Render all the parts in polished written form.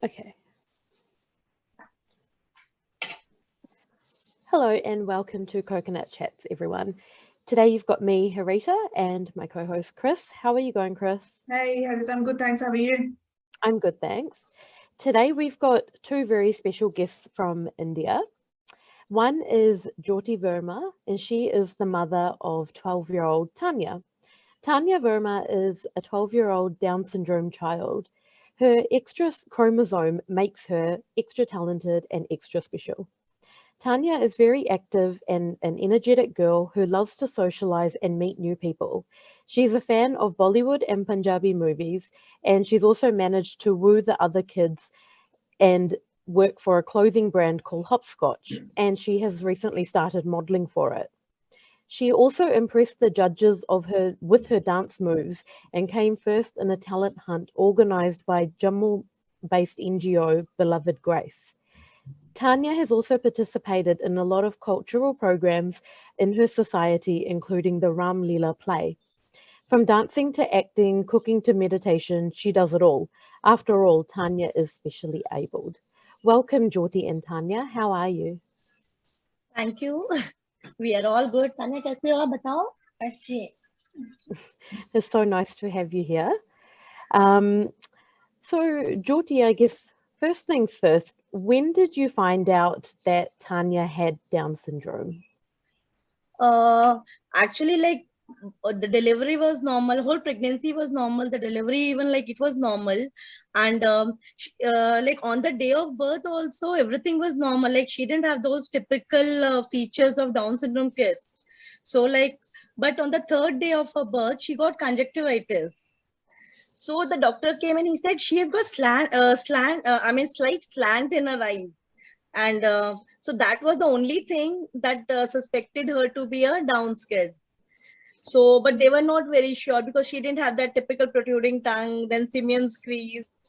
Okay. Hello and welcome to Coconut Chats, everyone. Today you've got me, Harita, and my co-host Chris. How are you going, Chris? Hey, Harita, I'm good, thanks. How are you? I'm good, thanks. Today we've got two very special guests from India. One is Jyoti Verma, and she is the mother of 12-year-old Tanya. Tanya Verma is a 12-year-old Down syndrome child. Her extra chromosome makes her extra talented and extra special. Tanya is very active and an energetic girl who loves to socialize and meet new people. She's a fan of Bollywood and Punjabi movies, and she's also managed to woo the other kids and work for a clothing brand called Hopscotch, and she has recently started modeling for it. She also impressed the judges with her dance moves and came first in a talent hunt organized by Jammu-based NGO Beloved Grace. Tanya has also participated in a lot of cultural programs in her society, including the Ramleela play. From dancing to acting, cooking to meditation, she does it all. After all, Tanya is specially abled. Welcome, Jyoti and Tanya. How are you? Thank you. We are all good. Tanya, कैसे हो आप बताओ? अच्छे. It's so nice to have you here. So, Jyoti, I guess first things first, when did you find out that Tanya had Down syndrome? Actually, like the delivery was normal. Whole pregnancy was normal. The delivery even like it was normal, and like on the day of birth also everything was normal. Like she didn't have those typical features of Down syndrome kids. So like, but on the third day of her birth, she got conjunctivitis. So the doctor came and he said she has got slight slant in her eyes. And so that was the only thing that suspected her to be a Down's kid. So, but they were not very sure because she didn't have that typical protruding tongue, then Simeon's crease.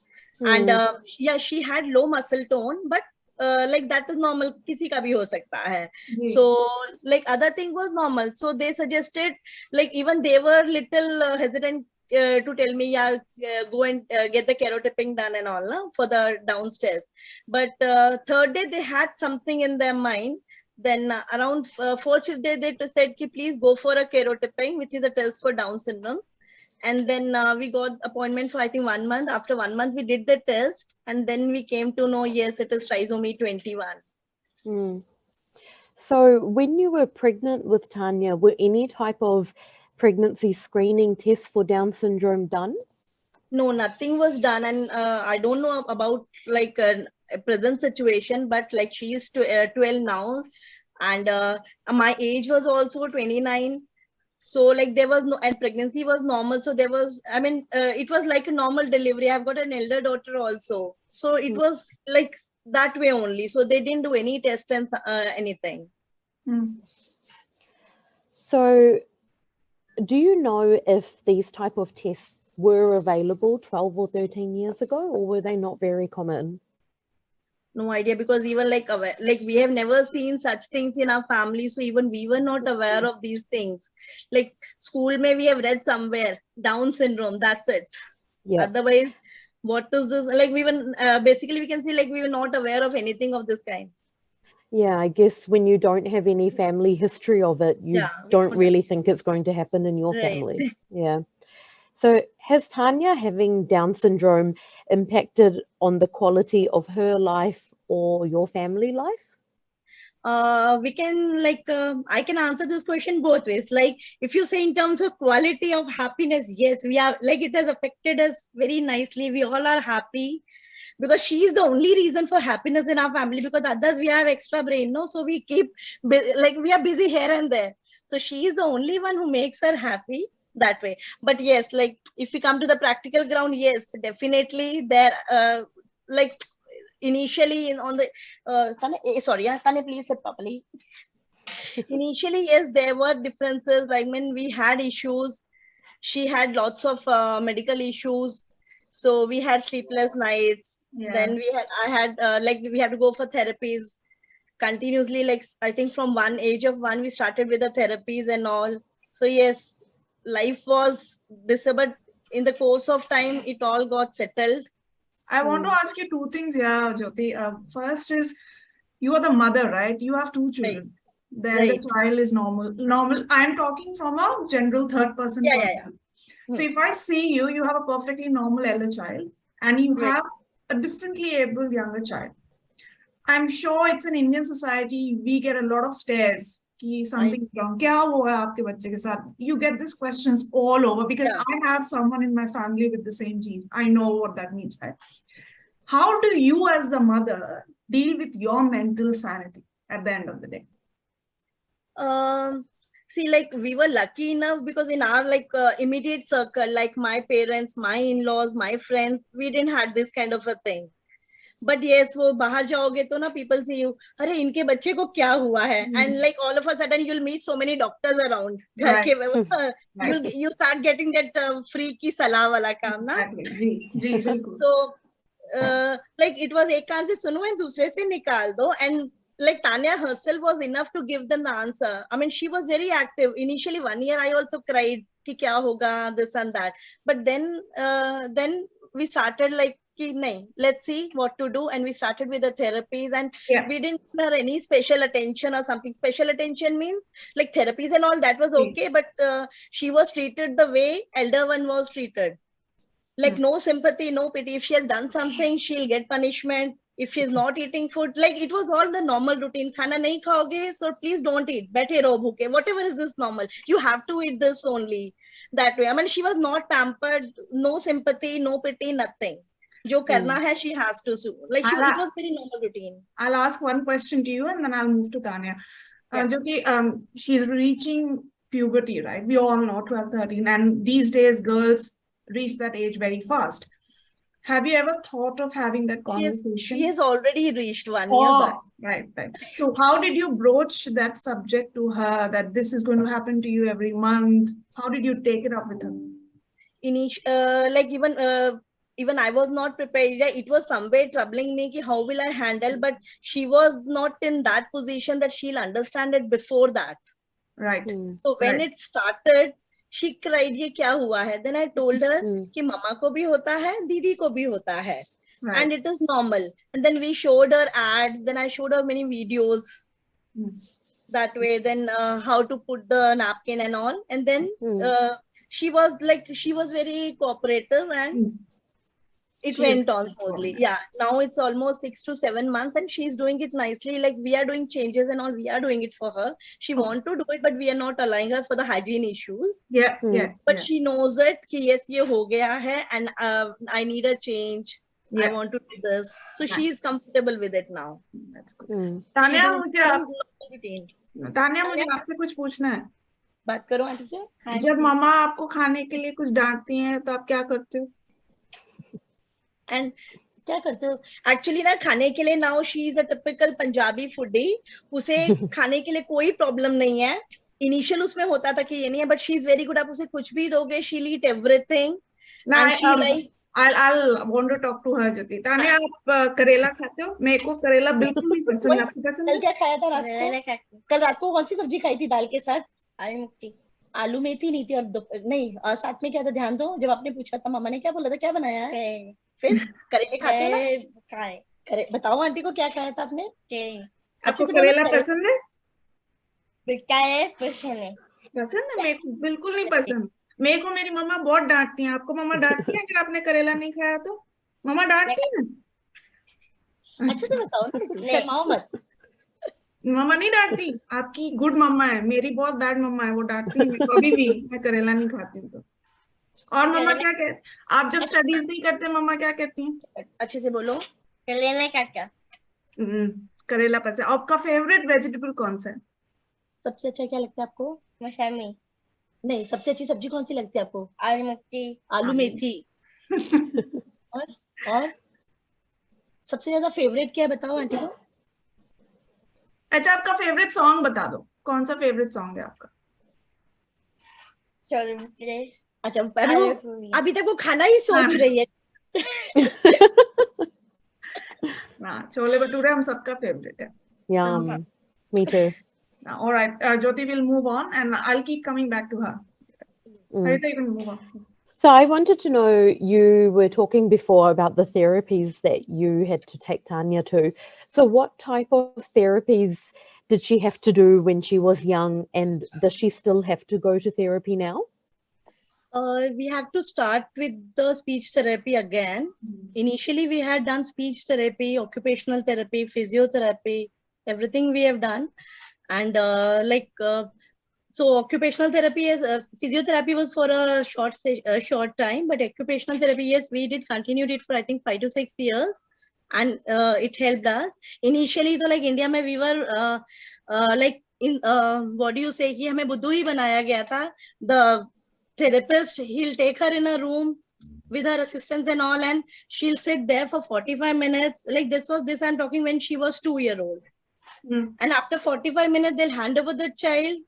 And yeah, she had low muscle tone, but like that is normal. Kisi ka bhi ho sakta hai. So like other thing was normal. So they suggested, like even they were little hesitant to tell me, yeah, go and get the karyotyping done and all for the downstairs. But third day they had something in their mind. Then around fourth, fifth day, they said, ki, please go for a karyotyping, which is a test for Down syndrome. And then we got appointment for, I think, 1 month. After 1 month, we did the test. And then we came to know, yes, it is trisomy 21. So when you were pregnant with Tanya, were any type of pregnancy screening tests for Down syndrome done? No, nothing was done. And I don't know about like a present situation, but like she is 12 now. And my age was also 29. So like there was no, and pregnancy was normal. So there was, I mean, it was like a normal delivery. I've got an elder daughter also. So it was like that way only. So they didn't do any test and anything. So do you know if these type of tests were available 12 or 13 years ago, or were they not very common? No idea, because even like we have never seen such things in our family, so even we were not aware of these things. Like school may we have read somewhere Down syndrome, that's it. Yeah. Otherwise, what is this? Like we were basically, we can see like we were not aware of anything of this kind. Yeah, I guess when you don't have any family history of it, you don't really think it's going to happen in your family. Yeah. So has Tanya having Down syndrome impacted on the quality of her life or your family life? We can like, I can answer this question both ways. Like if you say in terms of quality of happiness, yes, we are like, it has affected us very nicely. We all are happy because she is the only reason for happiness in our family, because others we have extra brain, no? So we keep like we are busy here and there. So she is the only one who makes her happy that way. But yes, like if we come to the practical ground, yes, definitely there like initially on the Tanya, sorry, Tanya, please sit properly. Initially, yes, there were differences. Like when we had issues, she had lots of medical issues. So we had sleepless nights. Then I had like we had to go for therapies continuously. Like I think from age of one, we started with the therapies and all. So yes, life was disturbed. In the course of time, it all got settled. I want to ask you two things here, Jyoti. First is, you are the mother, right? You have two children. The elder child is normal. I am talking from a general third person point of view. So if I see you, you have a perfectly normal elder child and you have a differently able younger child. I'm sure it's an Indian society, we get a lot of stares. Ki something wrong. Kya hua hai aapke bacche ke saath? You get these questions all over because I have someone in my family with the same genes. I know what that means, right? How do you as the mother deal with your mental sanity at the end of the day? See, like we were lucky enough because in our immediate circle, like my parents, my in-laws, my friends, we didn't have this kind of a thing. But yes, वो बाहर जाओगे तो ना people see you, अरे इनके बच्चे को क्या हुआ है? And like all of a sudden you'll meet so many doctors around. घर के you start getting that free की सलाह वाला काम ना. So like it was एक कान से सुनो and दूसरे से निकाल दो. And like Tanya herself was enough to give them the answer. I mean, she was very active. Initially 1 year I also cried कि क्या होगा, this and that. But then we started like कि नहीं, let's see what to do, and we started with the therapies, and we didn't have any special attention or something. Special attention means like therapies and all that was okay, but she was treated the way elder one was treated. Like no sympathy, no pity. If she has done something, she'll get punishment. If she's not eating food, like it was all the normal routine. Khana nahi khaoge, so please don't eat. Baithe raho bhuke. Whatever is this normal. You have to eat this only. That way. I mean, she was not pampered. No sympathy, no pity, nothing. Jo karna hai, she has to do. Like it was very normal routine. I'll ask one question to you and then I'll move to Tanya. Jyoti, she's reaching puberty, right? We all know 12, 13. And these days, girls reach that age very fast. Have you ever thought of having that conversation? She has already reached 1 year back. Right. So how did you broach that subject to her, that this is going to happen to you every month? How did you take it up with her? Like even I was not prepared. It was somewhere troubling me ki how will I handle, but she was not in that position that she'll understand it before that. Right. So when it started, she cried, ये क्या हुआ है? Then I told her कि mama को भी होता है, दीदी को भी होता है. And it is normal. And then we showed her ads. Then I showed her many videos that way. Then how to put the napkin and all. And then she was very cooperative and it went on smoothly. Yeah. Now it's almost 6 to 7 months and she's doing it nicely. Like we are doing changes and all. We are doing it for her. She wants to do it, but we are not allowing her for the hygiene issues. But she knows it. Ki yes, ye ho gaya hai and I need a change. I want to do this. So she is comfortable with it now. That's good. Tanya, मुझे आपसे कुछ पूछना है. बात करो aunty से. जब मामा आपको खाने के लिए कुछ डांटती हैं तो आप क्या करते हो? And क्या करते हो? Actually ना खाने के लिए now she is a typical Punjabi foodie. उसे खाने के लिए कोई problem नहीं है. Initial उसमें होता था कि ये नहीं है, but she is very good. आप उसे कुछ भी दोगे, she'll eat everything. And she like. I'll want to talk to her, Jyoti. Tanya, आप करेला खाते हो? मेरे को करेला बिल्कुल नहीं पसंद. आपको पसंद है? कल क्या खाया था रात को? कल रात को कौन सी सब्जी खाई थी दाल के साथ? आलू मेथी नहीं थी और नहीं साथ में क्या था? ध्यान दो. जब आपने पूछा था मामा ने क्या बोला था, क्या बनाया है? फिर करेले खाते हैं? बताओ आंटी को क्या खाया था आपने? आपको करेला पसंद है? पसंद है. मेरे को बिल्कुल नहीं पसंद. मेरे को मेरी मम्मा बहुत डांटती है. आपको मम्मा डांटती है अगर आपने करेला नहीं खाया तो? मम्मा डांटती है ना? अच्छे से बताओ ना, शर्माओ मत. मम्मा नहीं डांटती. आपकी गुड मम्मा है, मेरी बहुत बैड मम्मा है, वो डांटती है कभी भी मैं करेला नहीं खाती हूँ तो. और मम्मा क्या कहती? आप जब स्टडीज नहीं करते मम्मा क्या कहती हैं? अच्छे से बोलो. करेला क्या? करेला पसंद. आपका फेवरेट वेजिटेबल कौन सा है? सबसे अच्छा क्या लगता है आपको? मौसमी. नहीं, सबसे अच्छी सब्जी कौन सी लगती है आपको? आलू मेथी. और सबसे ज्यादा फेवरेट क्या है बताओ आंटी को? अच्छा, आपका फेवरेट सॉन्ग बता दो. कौन सा फेवरेट सॉन्ग है आपका? अच्छा, अभी तक वो खाना ही सोच रही है. छोले भटूरे हम सबका फेवरेट है. Yum. Me too. All right, Jyoti will move on and I'll keep coming back to her. Harita, you can move on. So I wanted to know, you were talking before about the therapies that you had to take Tanya to. So what type of therapies did she have to do when she was young, and does she still have to go to therapy now? We have to start with the speech therapy again. Initially, we had done speech therapy, occupational therapy, physiotherapy, everything we have done. And so occupational therapy is physiotherapy was for a short time, but occupational therapy, yes, we did continued it for I think 5 to 6 years, and it helped us initially. So like India mein we were like in what do you say कि हमें बुद्धू ही बनाया गया था. The therapist, he'll take her in a room with her assistants and all, and she'll sit there for 45 minutes. Like this I'm talking when she was 2-year-old. And after 45 minutes, they'll hand over the child.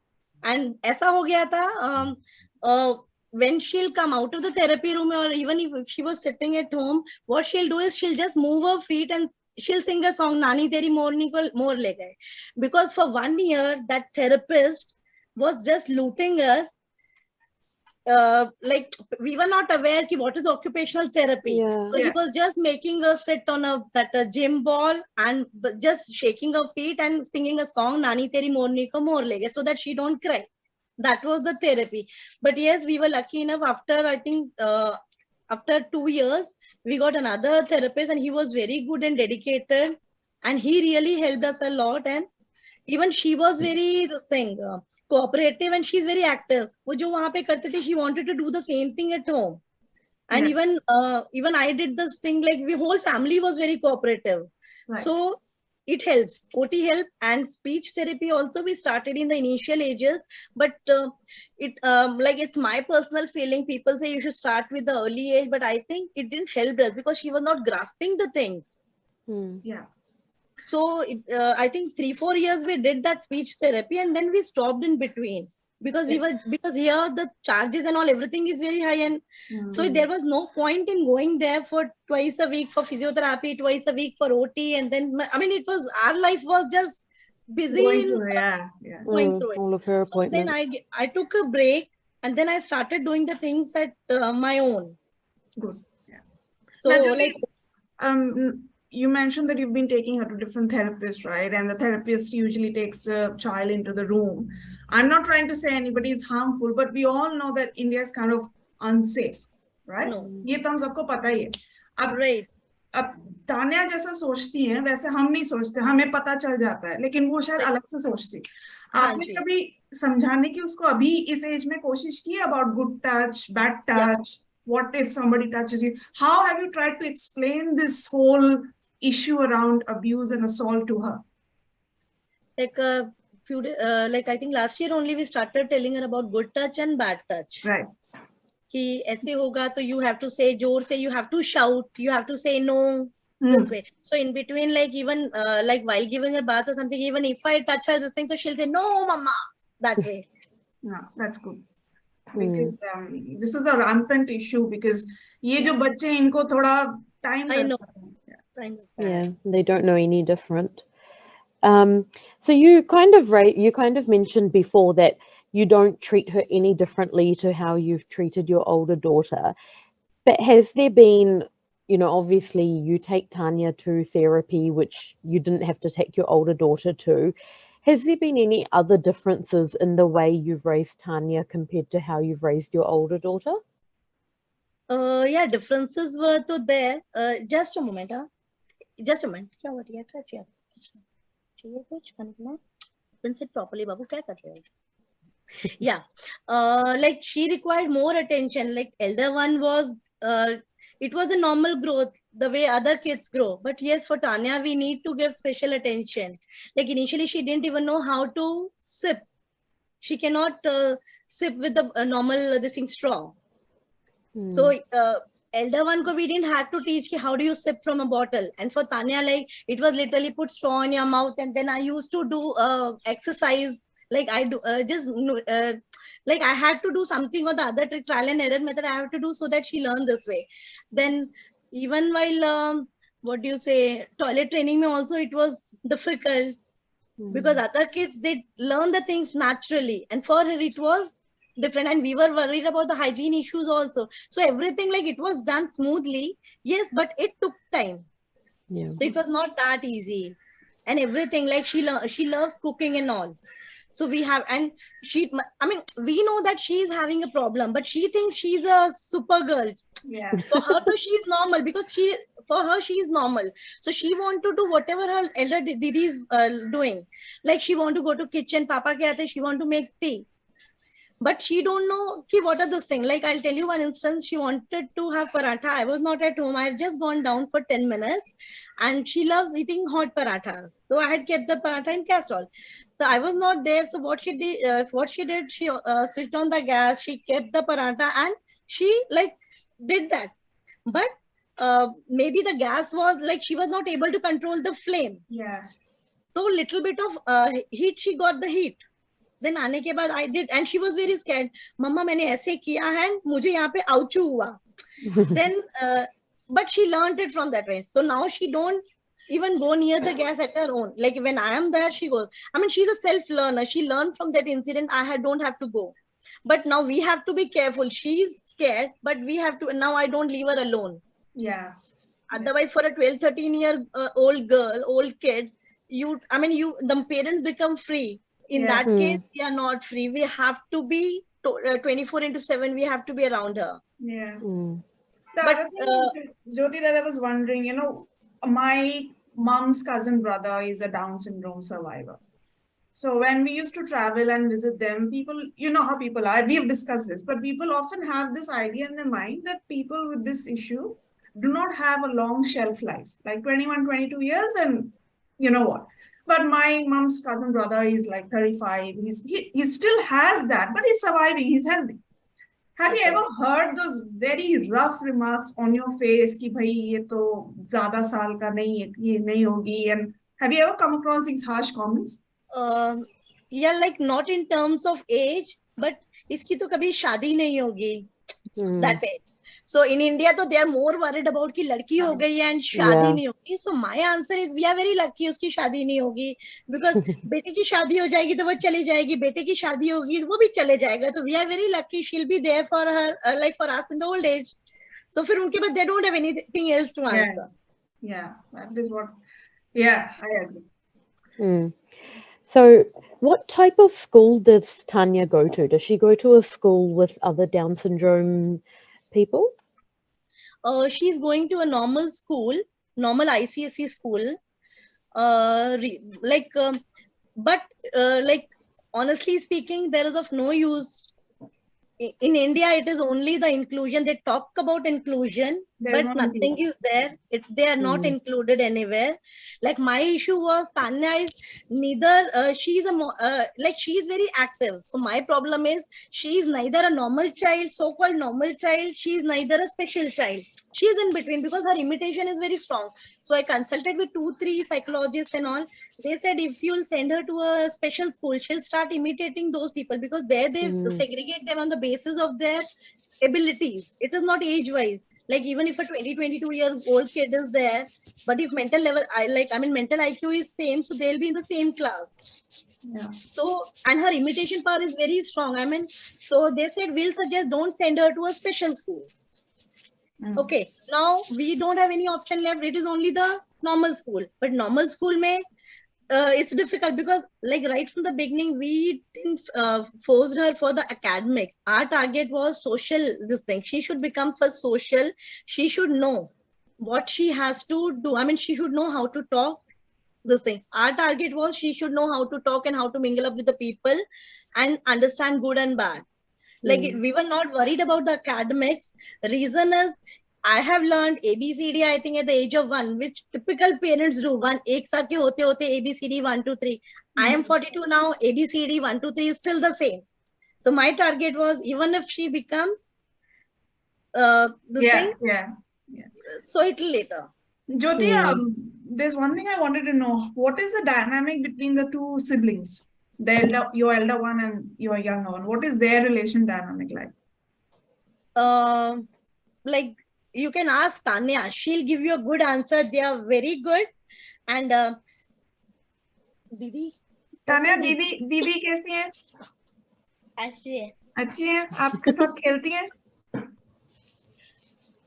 And ऐसा हो गया था, when she'll come out of the therapy room, or even if she was sitting at home, what she'll do is she'll just move her feet and she'll sing a song, Nani Teri Morni Ko Mor Le Gaye. Because for 1 year, that therapist was just looting us. Like we were not aware ki what is occupational therapy. So he was just making us sit on a gym ball and just shaking her feet and singing a song, Nani Teri Morni Ko Mor Le Gaye, so that she don't cry. That was the therapy. But yes, we were lucky enough after, I think, after 2 years, we got another therapist, and he was very good and dedicated, and he really helped us a lot. And even she was very cooperative, and she's very active. वो जो वहाँ पे करते थे, she wanted to do the same thing at home. And even I did this thing, like we whole family was very cooperative. So it helps. OT help, and speech therapy also we started in the initial ages, but like it's my personal feeling. People say you should start with the early age, but I think it didn't help us because she was not grasping the things. So I think 3-4 years we did that speech therapy, and then we stopped in between because because here the charges and all, everything is very high, and so there was no point in going there for twice a week for physiotherapy, twice a week for OT, and then I mean it was, our life was just busy going through it. All of her appointments. So then I took a break, and then I started doing the things at my own. Good. So now, like you mentioned that you've been taking her to different therapists, right? And the therapist usually takes the child into the room. I'm not trying to say anybody is harmful, but we all know that India is kind of unsafe, right? No. ये तो हम सबको पता ही है. Right. अब तान्या जैसा सोचती है वैसे हम नहीं सोचते, हमें पता चल जाता है, लेकिन वो शायद अलग से सोचती. आपने कभी समझाने की उसको अभी इस एज में कोशिश की about good touch, bad touch? What if somebody touches you? How have you tried to explain this whole issue around abuse and assault to her? Like a few like I think last year only we started telling her about good touch and bad touch. Right. कि ऐसे होगा तो you have to say जोर से, you have to shout, you have to say no, this way. So in between, like even like while giving her bath or something, even if I touch her this thing, so she'll say no, mama, that way. Yeah, that's good. Because this is a rampant issue, because ये जो बच्चे इनको थोड़ा time I know. Yeah, they don't know any different. So you kind of mentioned before that you don't treat her any differently to how you've treated your older daughter. But has there been, obviously you take Tanya to therapy, which you didn't have to take your older daughter to. Has there been any other differences in the way you've raised Tanya compared to how you've raised your older daughter? Yeah, differences were to there. Just a moment, Just a moment. क्या हो रहा है? चाहिए कुछ करना? Then sit properly, बाबू क्या कर रहे हो? Yeah, like she required more attention. Like elder one was, it was a normal growth, the way other kids grow. But yes, for Tanya, we need to give special attention. Like initially, she didn't even know how to sip. She cannot sip with the normal this thing straw. So elder one ko we didn't have to teach ki how do you sip from a bottle. And for Tanya, like it was literally put straw in your mouth, and then I used to do exercise. Like I do like I had to do something or the other trick, trial and error method I have to do so that she learned this way. Then even while what do you say, toilet training also it was difficult because other kids, they learn the things naturally, and for her it was different, and we were worried about the hygiene issues also. So everything, like, it was done smoothly, yes, but it took time. Yeah. So it was not that easy. And everything, like, she loves cooking and all. So we have, and I mean, we know that she is having a problem, but she thinks she's a super girl. Yeah. For her, though, she's normal, because for her, she is normal. So she want to do whatever her elder Didi is doing. Like, she want to go to kitchen, Papa ke aate, she want to make tea. But she don't know what are those things. Like, I'll tell you one instance. She wanted to have paratha. I was not at home. I've just gone down for 10 minutes, and she loves eating hot paratha. So I had kept the paratha in casserole. So I was not there. So what she did, she switched on the gas. She kept the paratha, and she, like, did that. But maybe the gas was, like, she was not able to control the flame. Yeah. So little bit of heat, she got the heat. Then आने के बाद I did, and she was very scared. Mama, मैंने ऐसे किया है, मुझे यहाँ पे ouchu हुआ. Then, but she learned it from that way. So now she don't even go near the gas at her own. Like, when I am there, she goes. I mean, she's a self-learner. She learned from that incident. Don't have to go. But now we have to be careful. She's scared, but we have to. Now I don't leave her alone. Yeah. Otherwise, for a 12, 13-year-old girl, old kid, the parents become free. In that case, we are not free. We have to be 24/7. We have to be around her. Yeah. But other thing, Jyoti, that I was wondering, you know, my mom's cousin brother is a Down syndrome survivor. So when we used to travel and visit them, people, you know how people are, we've discussed this, but people often have this idea in their mind that people with this issue do not have a long shelf life, like 21, 22 years, and you know what. But my mom's cousin brother is like 35. He still has that, but he's surviving. He's healthy. Have you ever heard those very rough remarks on your face कि भाई ये तो ज़्यादा साल का नहीं ये नहीं होगी? And have you ever come across these harsh comments? Yeah, like, not in terms of age, but इसकी तो कभी शादी नहीं होगी. That way. So in India, they are more worried about कि लड़की हो गई है and शादी नहीं होगी. So my answer is, we are very lucky उसकी शादी नहीं होगी, because बेटे की शादी हो जाएगी तो वो चली जाएगी, बेटे की शादी होगी वो भी चले जाएगा. So we are very lucky. She'll be there for her, like for us in the old age. So फिर उनके बाद they don't have anything else to answer. Yeah, that is what. Yeah, I agree. So what type of school does Tanya go to? Does she go to a school with other Down syndrome people? She's going to a normal school, normal ICSE school. But honestly speaking, there is of no use. In India, it is only the inclusion. They talk about inclusion, but nothing is there. They are not included anywhere. Like, my issue was, Tanya is neither, she's very active. So my problem is, she is neither a normal child, so-called normal child. She is neither a special child. She is in between, because her imitation is very strong. So I consulted with 2-3 psychologists and all. They said, if you'll send her to a special school, she'll start imitating those people, because there they segregate them on the basis of their abilities. It is not age-wise. Like, even if a 22-year-old kid is there, but if mental IQ is same, so they'll be in the same class. Yeah. So, and her imitation power is very strong. So they said, we'll suggest, don't send her to a special school. Okay, now we don't have any option left. It is only the normal school. But normal school it's difficult, because, like, right from the beginning, we didn't force her for the academics. Our target was social, this thing. She should become first social. She should know what she has to do. She should know how to talk, this thing. Our target was, she should know how to talk and how to mingle up with the people and understand good and bad. Like, we were not worried about the academics. The reason is, I have learned ABCD, I think, at the age of 1, which typical parents do. एक साल के होते होते ABCD 1, 2, 3. I am 42 now. ABCD 1, 2, 3 is still the same. So my target was, even if she becomes thing. Yeah. So it'll later. Jyoti, there's one thing I wanted to know. What is the dynamic between the two siblings? Your elder one and your younger one. What is their relation dynamic like? Like, you can ask Tanya. She'll give you a good answer. They are very good. And Didi. Tanya, Didi कैसी है? ऐसी है. अच्छी है, आपके साथ खेलती है?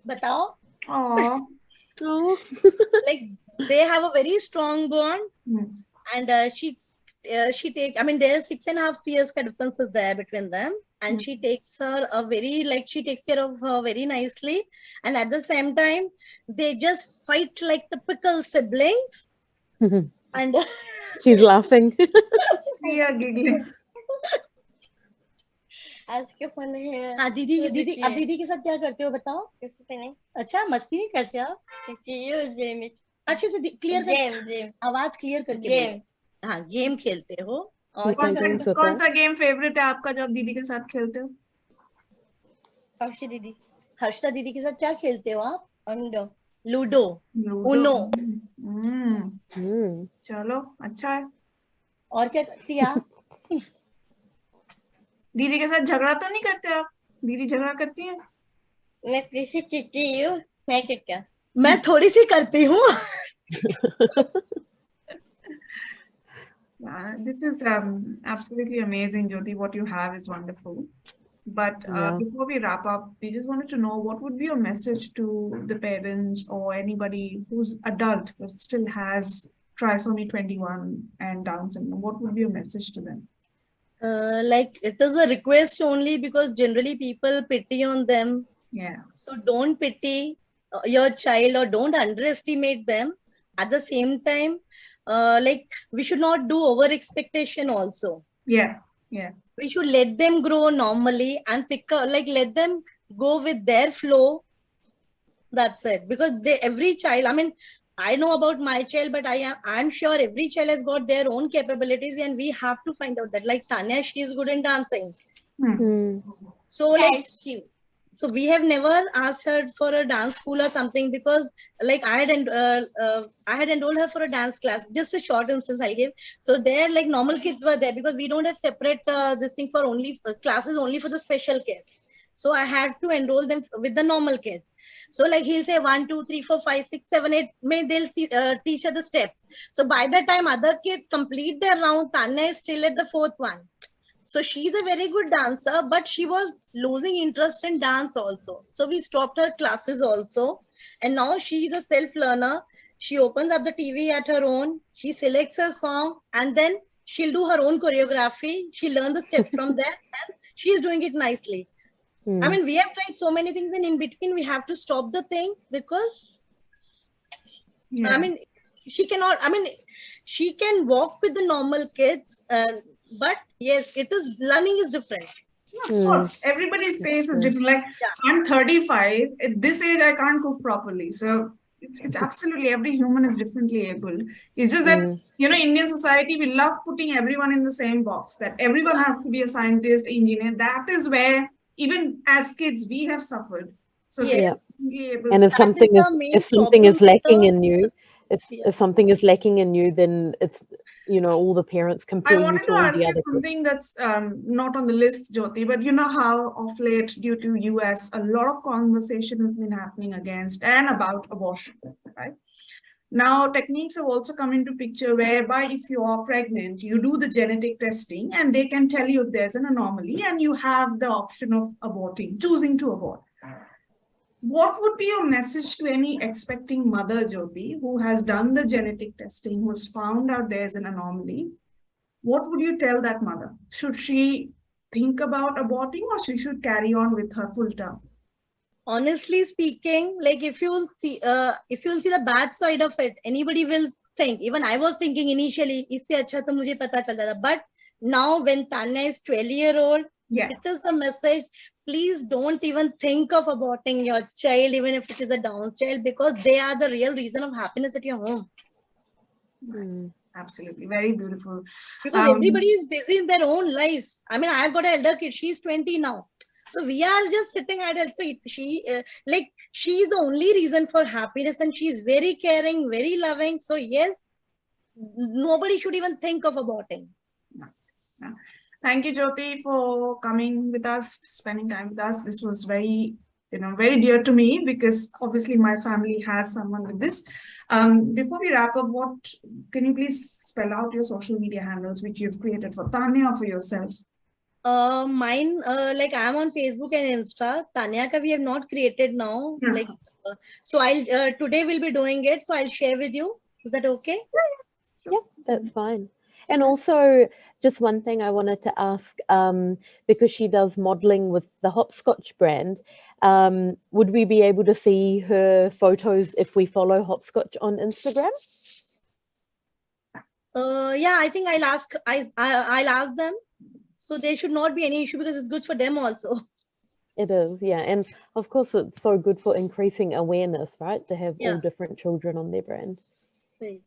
बताओ. Oh. Oh. Like they have a very strong bond, and she take. I mean, there's 6.5 years ka difference is there between them, and she takes her a very she takes care of her very nicely, and at the same time, they just fight like typical siblings. And She's laughing. We are giggling. आज के fun है. हाँ दीदी, दीदी अब दीदी के साथ क्या करते हो बताओ? किसी पे नहीं. अच्छा, मस्ती नहीं करते आप? अच्छे से क्लियर कर, आवाज क्लियर करके बोलो. हाँ, गेम खेलते हो. और कौन सा गेम फेवरेट है आपका जो आप दीदी के साथ खेलते हो? हर्षिता दीदी के साथ क्या खेलते हो आप? लूडो, उनो. चलो अच्छा है. और क्या करती है आप? दीदी के साथ झगड़ा तो नहीं करते आप? दीदी झगड़ा करती है? मैं थोड़ी सी करती हूँ. This is absolutely amazing, Jyoti. What you have is wonderful. But before we wrap up, we just wanted to know what would be your message to the parents or anybody who's adult but still has trisomy 21 and Down syndrome. What would be your message to them? Like it is a request only, because generally people pity on them. Yeah. So don't pity your child or don't underestimate them. At the same time, like we should not do over expectation also. Yeah. Yeah. We should let them grow normally and let them go with their flow. That's it. Because every child, I mean, I know about my child, but I'm sure every child has got their own capabilities, and we have to find out that. Like Tanya, she is good in dancing. So so we have never asked her for a dance school or something, because like I had enrolled her for a dance class. Just a short instance I give. So there, like normal kids were there, because we don't have separate this thing for only classes only for the special kids. So I had to enroll them with the normal kids. So like he'll say 1, 2, 3, 4, 5, 6, 7, 8. They'll teach her the steps. So by the time other kids complete their round, Tanya is still at the 4th one. So she's a very good dancer, but she was losing interest in dance also. So we stopped her classes also. And now she's a self-learner. She opens up the TV at her own. She selects her song, and then she'll do her own choreography. She'll learn the steps from there, and she's doing it nicely. I mean, we have tried so many things, and in between we have to stop the thing, because I mean, she cannot, I mean, she can walk with the normal kids, but yes, learning is different. Of course, everybody's pace is different. Like I'm 35, at this age I can't cook properly. So it's absolutely, every human is differently able. It's just that, you know, Indian society, we love putting everyone in the same box, that everyone has to be a scientist, engineer. That is where, even as kids, we have suffered. So and if something is lacking in you, if something is lacking in you, then it's, you know, all the parents compare you to all the other something that's not on the list, Jyoti, but you know how of late, due to US, a lot of conversation has been happening against and about abortion, right? Now, techniques have also come into picture whereby if you are pregnant, you do the genetic testing and they can tell you if there's an anomaly and you have the option of aborting, choosing to abort. What would be your message to any expecting mother, Jyoti, who has done the genetic testing, who has found out there's an anomaly? What would you tell that mother? Should she think about aborting, or she should carry on with her full term? Honestly speaking, like if you'll see the bad side of it, anybody will think. Even I was thinking initially, isse acha to mujhe pata chal jata. But now when Tanya is 12-year-old, it is the message. Please don't even think of aborting your child, even if it is a Down child, because they are the real reason of happiness at your home. Absolutely. Very beautiful. Because everybody is busy in their own lives. I mean, I've got an elder kid. She's 20 now. So we are just sitting idle. So she is the only reason for happiness, and she's very caring, very loving. So yes, nobody should even think of aborting. Thank you, Jyoti, for coming with us, spending time with us. This was very, very dear to me, because obviously my family has someone with this. Before we wrap up, can you please spell out your social media handles which you've created for Tanya or for yourself? Mine, like I'm on Facebook and Insta. Tanya ka we have not created now. Yeah. Like, so I'll today we'll be doing it. So I'll share with you. Is that okay? Yeah, that's fine. And also, just one thing I wanted to ask, because she does modeling with the Hopscotch brand, would we be able to see her photos if we follow Hopscotch on Instagram? Yeah, I think I'll ask. I'll ask them. So there should not be any issue because it's good for them also. It is, yeah. And of course, it's so good for increasing awareness, right? To have all Yeah. different children on their brand. Right.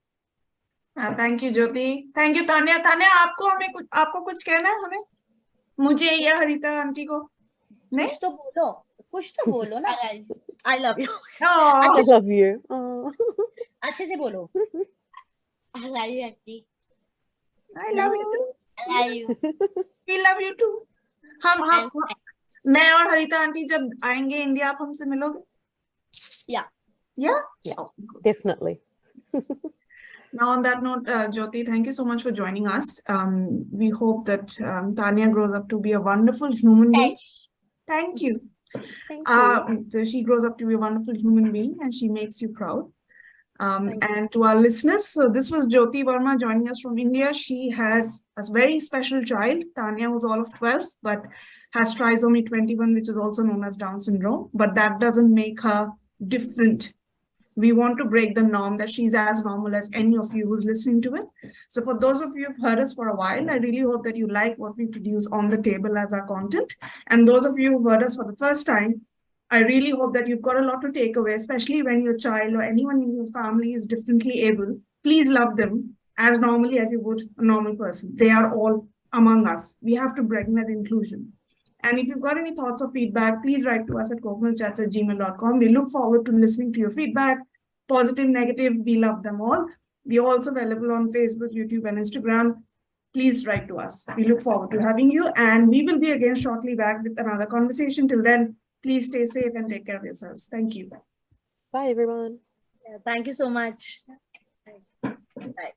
Thank you, Jyoti. Thank you, Tanya. Tanya, आपको कुछ कहना है हमें? मुझे या हरिता aunty को? नहीं? कुछ तो बोलो ना. I love you. I love you. Oh. अच्छे से बोलो. I love you, auntie. I love you too. I love you. We love you too. मैं और हरिता आंटी जब आएंगे इंडिया आप हमसे मिलोगे? Yeah. Yeah? Yeah, Oh, definitely. now on that note, Jyoti, thank you so much for joining us. We hope that Tanya grows up to be a wonderful human being. Thank you. Thank you. So she grows up to be a wonderful human being and she makes you proud. And to our listeners, so this was Jyoti Verma joining us from India. She has a very special child, Tanya, who's all of 12, but has trisomy 21, which is also known as Down syndrome. But that doesn't make her different. We want to break the norm that she's as normal as any of you who's listening to it. So for those of you who've heard us for a while, I really hope that you like what we produce on the table as our content. And those of you who've heard us for the first time, I really hope that you've got a lot to take away, especially when your child or anyone in your family is differently able. Please love them as normally as you would a normal person. They are all among us. We have to bring that inclusion. And if you've got any thoughts or feedback, please write to us at coconutchats@gmail.com. We look forward to listening to your feedback, positive, negative, we love them all. We are also available on Facebook, YouTube, and Instagram. Please write to us. We look forward to having you, and we will be again shortly back with another conversation. Till then, please stay safe and take care of yourselves. Thank you. Bye, everyone. Yeah, thank you so much. Bye.